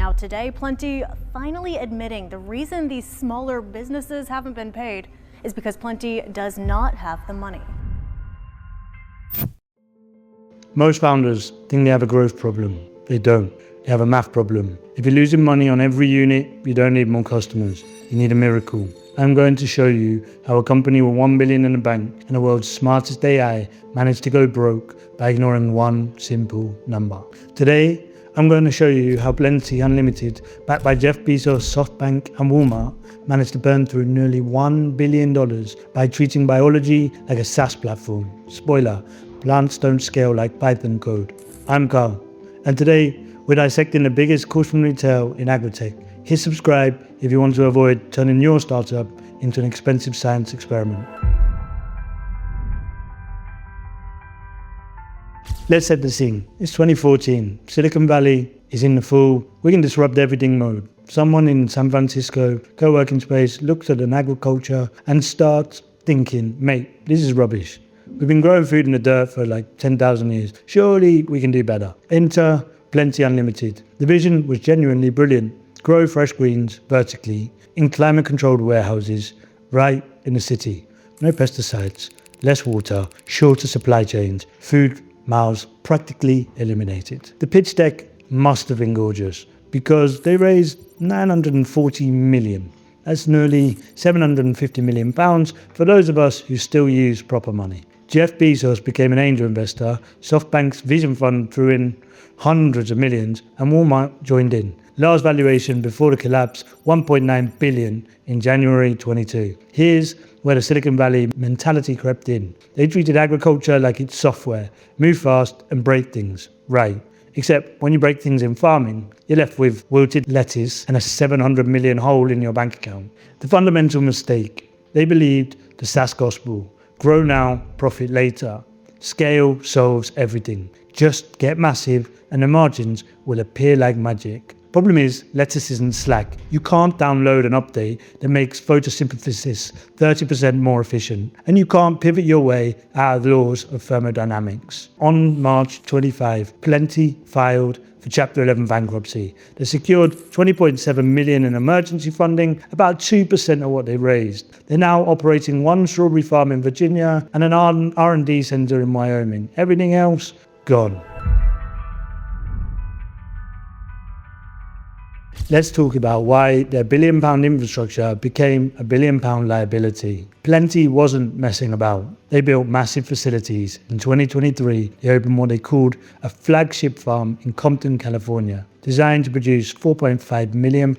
Now today, Plenty finally admitting the reason these smaller businesses haven't been paid is because Plenty does not have the money. Most founders think they have a growth problem. They don't. They have a math problem. If you're losing money on every unit, you don't need more customers. You need a miracle. I'm going to show you how a company with $1 billion in the bank and the world's smartest AI managed to go broke by ignoring one simple number. Today, I'm going to show you how Plenty Unlimited, backed by Jeff Bezos, SoftBank and Walmart, managed to burn through nearly $1 billion by treating biology like a SaaS platform. Spoiler, plants don't scale like Python code. I'm Carl, and today we're dissecting the biggest cautionary tale in agritech. Hit subscribe if you want to avoid turning your startup into an expensive science experiment. Let's set the scene. It's 2014. Silicon Valley is in the full "we can disrupt everything" mode. Someone in San Francisco co-working space looks at an agriculture and starts thinking, mate, this is rubbish. We've been growing food in the dirt for like 10,000 years. Surely we can do better. Enter Plenty Unlimited. The vision was genuinely brilliant. Grow fresh greens vertically in climate-controlled warehouses right in the city. No pesticides, less water, shorter supply chains, food miles practically eliminated. The pitch deck must have been gorgeous because they raised $940 million. That's nearly £750 million for those of us who still use proper money. Jeff Bezos became an angel investor, SoftBank's Vision Fund threw in hundreds of millions, and Walmart joined in. Last valuation before the collapse, $1.9 billion in January 22. Here's where the Silicon Valley mentality crept in. They treated agriculture like it's software, move fast and break things. Right. Except when you break things in farming, you're left with wilted lettuce and a $700 million hole in your bank account. The fundamental mistake. They believed the SaaS gospel. Grow now, profit later. Scale solves everything. Just get massive and the margins will appear like magic. Problem is, lettuce isn't Slack. You can't download an update that makes photosynthesis 30% more efficient, and you can't pivot your way out of the laws of thermodynamics. On March 25, Plenty filed for Chapter 11 bankruptcy. They secured $20.7 million in emergency funding, about 2% of what they raised. They're now operating one strawberry farm in Virginia and an R&D center in Wyoming. Everything else, gone. Let's talk about why their £1 billion infrastructure became a £1 billion liability. Plenty wasn't messing about. They built massive facilities. In 2023, they opened what they called a flagship farm in Compton, California, designed to produce £4.5 million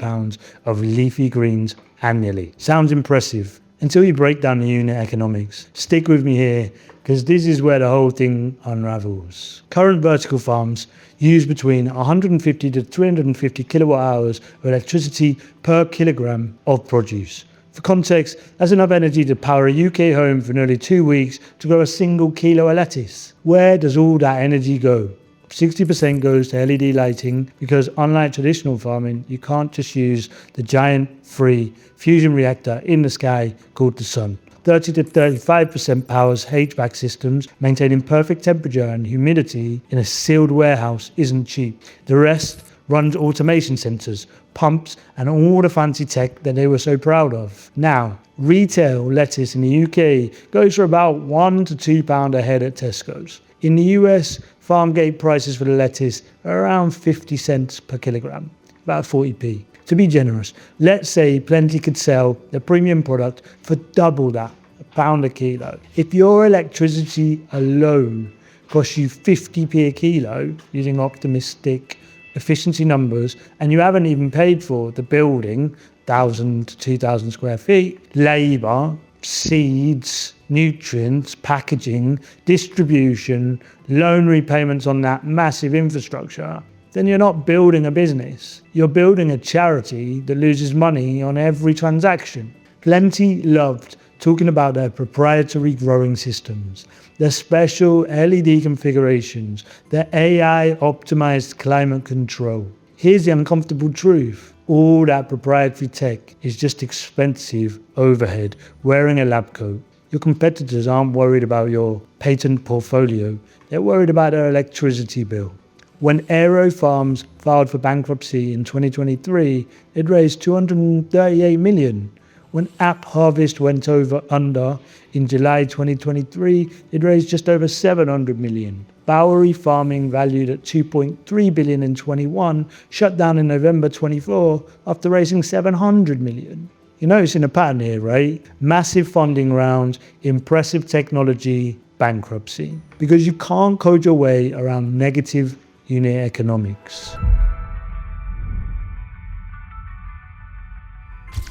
of leafy greens annually. Sounds impressive until you break down the unit economics. Stick with me here, because this is where the whole thing unravels. Current vertical farms use between 150 to 350 kilowatt hours of electricity per kilogram of produce. For context, that's enough energy to power a UK home for nearly 2 weeks to grow a single kilo of lettuce. Where does all that energy go? 60% goes to LED lighting because unlike traditional farming, you can't just use the giant free fusion reactor in the sky called the sun. 30 to 35% powers HVAC systems. Maintaining perfect temperature and humidity in a sealed warehouse isn't cheap. The rest runs automation sensors, pumps, and all the fancy tech that they were so proud of. Now, retail lettuce in the UK goes for about £1 to £2 a head at Tesco's. In the US, farm gate prices for the lettuce are around 50 cents per kilogram, about 40p. To be generous, let's say Plenty could sell the premium product for double that, £1 a kilo. If your electricity alone costs you 50p a kilo, using optimistic efficiency numbers, and you haven't even paid for the building, 1,000 to 2,000 square feet, labour, seeds, nutrients, packaging, distribution, loan repayments on that massive infrastructure, then you're not building a business. You're building a charity that loses money on every transaction. Plenty loved talking about their proprietary growing systems, their special LED configurations, their AI-optimized climate control. Here's the uncomfortable truth. All that proprietary tech is just expensive overhead wearing a lab coat. Your competitors aren't worried about your patent portfolio. They're worried about their electricity bill. When AeroFarms filed for bankruptcy in 2023, it raised 238 million. When AppHarvest went under in July 2023, it raised just over 700 million. Bowery Farming, valued at 2.3 billion in 21, shut down in November 24 after raising 700 million. You're noticing a pattern here, right? Massive funding rounds, impressive technology, bankruptcy. Because you can't code your way around negative unit economics.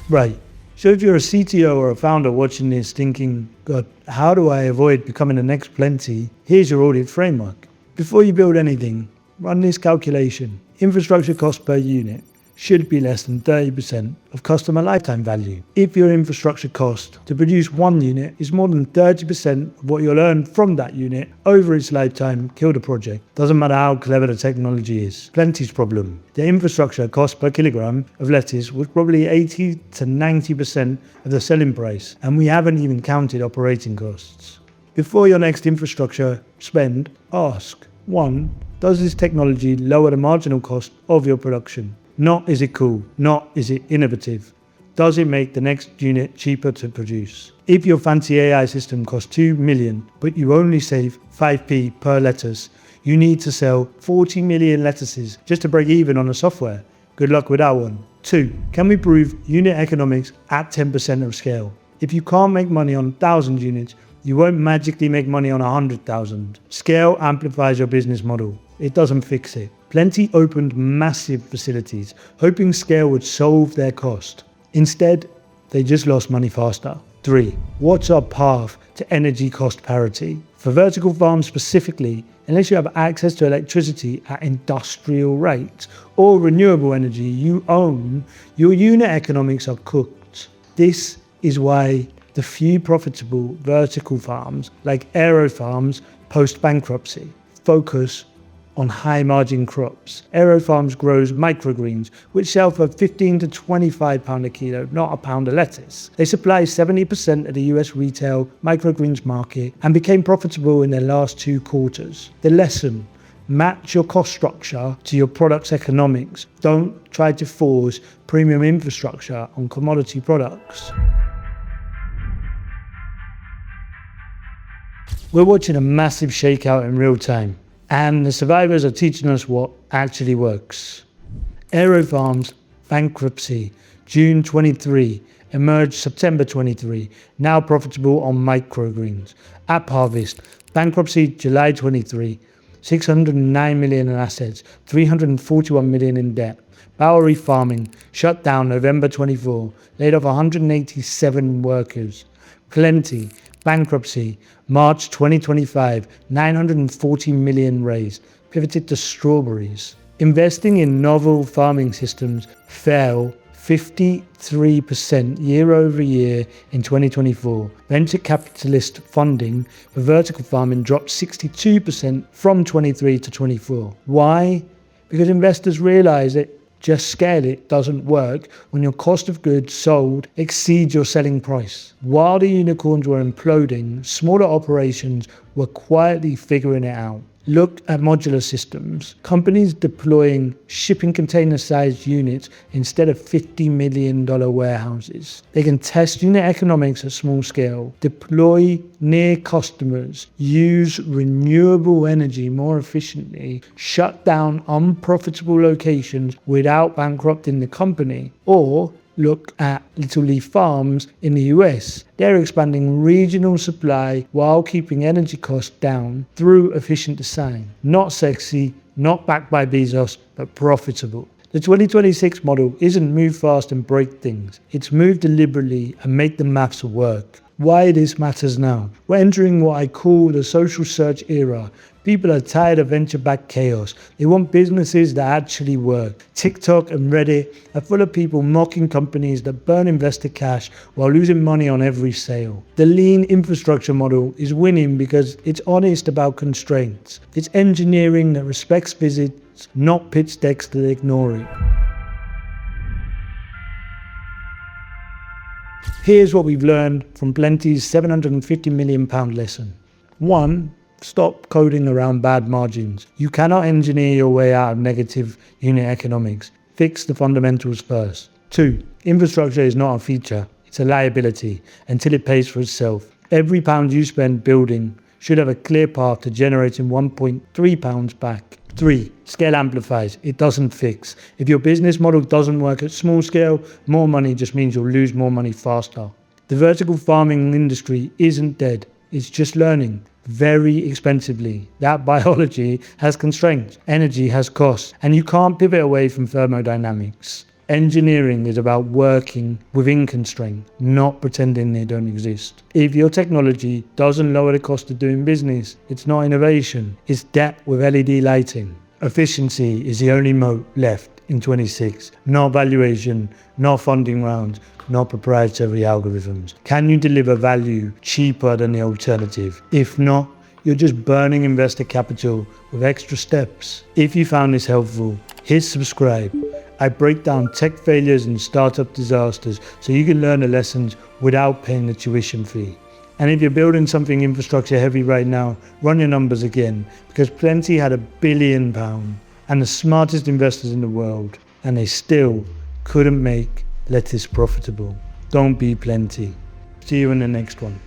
Right. So if you're a CTO or a founder watching this thinking, God, how do I avoid becoming the next Plenty? Here's your audit framework. Before you build anything, run this calculation. Infrastructure cost per unit should be less than 30% of customer lifetime value. If your infrastructure cost to produce one unit is more than 30% of what you'll earn from that unit over its lifetime, kill the project. Doesn't matter how clever the technology is. Plenty's problem. The infrastructure cost per kilogram of lettuce was probably 80 to 90% of the selling price, and we haven't even counted operating costs. Before your next infrastructure spend, ask, 1, does this technology lower the marginal cost of your production? Not is it cool, not is it innovative. Does it make the next unit cheaper to produce? If your fancy AI system costs 2 million, but you only save 5p per lettuce, you need to sell 40 million lettuces just to break even on the software. Good luck with that one. 2, can we prove unit economics at 10% of scale? If you can't make money on 1,000 units, you won't magically make money on 100,000. Scale amplifies your business model. It doesn't fix it. Plenty opened massive facilities, hoping scale would solve their cost. Instead, they just lost money faster. 3, what's our path to energy cost parity? For vertical farms specifically, unless you have access to electricity at industrial rates or renewable energy you own, your unit economics are cooked. This is why the few profitable vertical farms like AeroFarms post-bankruptcy focus on high-margin crops. AeroFarms grows microgreens, which sell for £15 to £25 a kilo, not a pound of lettuce. They supply 70% of the US retail microgreens market and became profitable in their last 2 quarters. The lesson: match your cost structure to your product's economics. Don't try to force premium infrastructure on commodity products. We're watching a massive shakeout in real time, and the survivors are teaching us what actually works. AeroFarms bankruptcy, June 23, emerged September 23, now profitable on microgreens. AppHarvest bankruptcy, July 23, 609 million in assets, 341 million in debt. Bowery Farming shut down November 24, laid off 187 workers. Plenty bankruptcy, March 2025, 940 million raised, pivoted to strawberries. Investing in novel farming systems fell 53% year over year in 2024. Venture capitalist funding for vertical farming dropped 62% from 23 to 24. Why? Because investors realize that just scale it doesn't work when your cost of goods sold exceeds your selling price. While the unicorns were imploding, smaller operations were quietly figuring it out. Look at modular systems. Companies deploying shipping container-sized units instead of $50 million warehouses. They can test unit economics at small scale, deploy near customers, use renewable energy more efficiently, shut down unprofitable locations without bankrupting the company, or look at Little Leaf Farms in the US. They're expanding regional supply while keeping energy costs down through efficient design. Not sexy, not backed by Bezos, but profitable. The 2026 model isn't move fast and break things. It's move deliberately and make the maths work. Why this matters now? We're entering what I call the social search era. People are tired of venture-backed chaos. They want businesses that actually work. TikTok and Reddit are full of people mocking companies that burn investor cash while losing money on every sale. The lean infrastructure model is winning because it's honest about constraints. It's engineering that respects visits, not pitch decks that ignore it. Here's what we've learned from Plenty's £750 million lesson. 1. Stop coding around bad margins. You cannot engineer your way out of negative unit economics. Fix the fundamentals first. 2. Infrastructure is not a feature, it's a liability until it pays for itself. Every pound you spend building should have a clear path to generating 1.3 pounds back. 3. Scale amplifies, it doesn't fix. If your business model doesn't work at small scale, more money just means you'll lose more money faster. The vertical farming industry isn't dead, it's just learning very expensively. That biology has constraints, energy has costs, and you can't pivot away from thermodynamics. Engineering is about working within constraint, not pretending they don't exist. If your technology doesn't lower the cost of doing business, it's not innovation, it's debt with LED lighting. Efficiency is the only moat left in 26. No valuation, no funding rounds, no proprietary algorithms. Can you deliver value cheaper than the alternative? If not, you're just burning investor capital with extra steps. If you found this helpful, hit subscribe. I break down tech failures and startup disasters so you can learn the lessons without paying the tuition fee. And if you're building something infrastructure heavy right now, run your numbers again, because Plenty had £1 billion and the smartest investors in the world, and they still couldn't make lettuce profitable. Don't be Plenty. See you in the next one.